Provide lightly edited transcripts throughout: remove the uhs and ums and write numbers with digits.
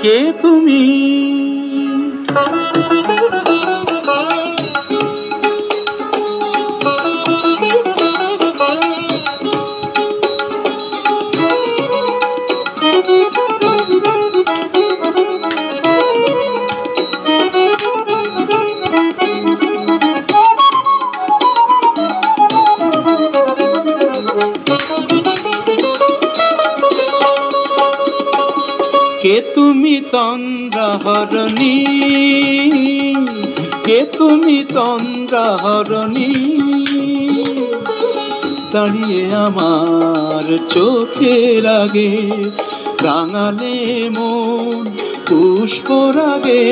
কে তুমি? কে তুমি তন্দ্রাহরণী? কে তুমি তন্দ্রাহরণী? দাঁড়িয়ে আমার চোখের আগে রাঙালে মন পুষ্পরাগে।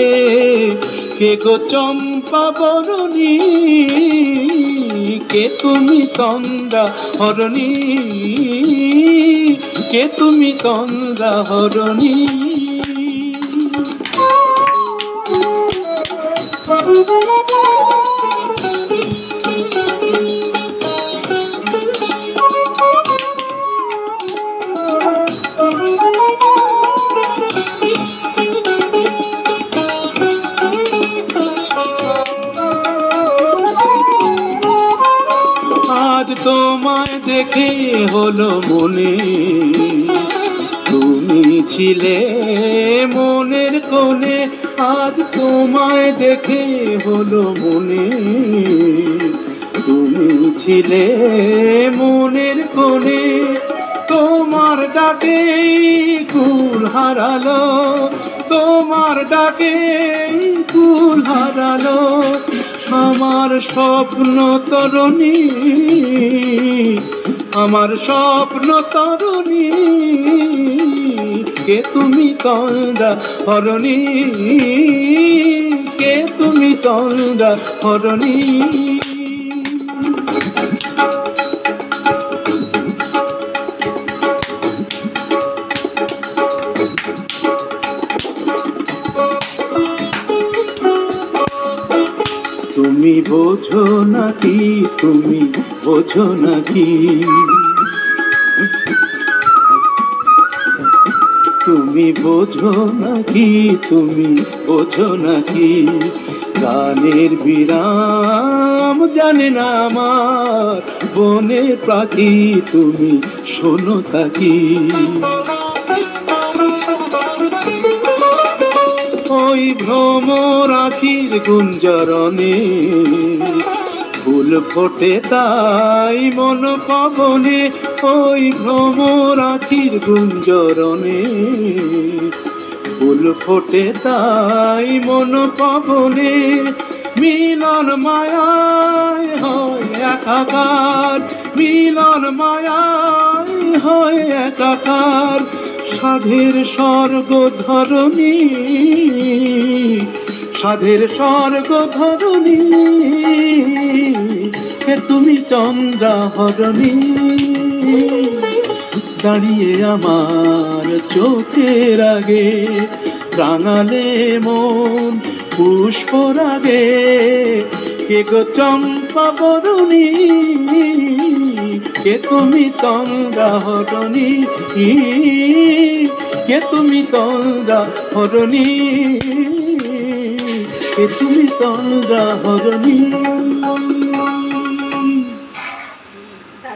কে গো চম্পা বরণী? কে তুমি তন্দ্রাহরণী? কে তুমি তন্দ্রাহরণী? আজ তোমায় দেখে হলো মনে তুমি ছিলে মনের কোণে। আজ তোমায় দেখে হলো মনে তুমি ছিলে মনের কোণে। তোমার ডাকে কুল হারালো, তোমার ডাকে কুল হারালো আমার স্বপ্ন তরুণী, আমার স্বপ্ন তরুণী। কে তুমি তন্দ্রাহরণী? কে তুমি তন্দ্রাহরণী? তুমি বোঝো নাকি, তুমি বোঝো নাকি, তুমি বোঝো নাকি, তুমি বোঝো নাকি? গানের বিরাম জানে না আমার বনের পাখি, তুমি শোনো তাকি। ওই ভ্রমর আখির গুঞ্জরণে ফুল ফোটে তাই মন পবনে। ওই ভ্রমর আখির গুঞ্জরণে ফুল ফোটে তাই মন পবনে। মিলন মায়ায় হয় একাকার, মিলন মায়ায় হয় একাকার। সাধের স্বর্গ ধরণী, সাধের স্বর্গ ধরণী। কে তুমি চন্দ্রাহরণী? দাঁড়িয়ে আমার চোখের আগে রাঙালে মন পুষ্পরাগে। কে গো চম্পা বরণী? কে তুমি তন্দ্রাহরণী? কে তুমি তন্দ্রাহরণী? কে তুমি তন্দ্রাহরণী?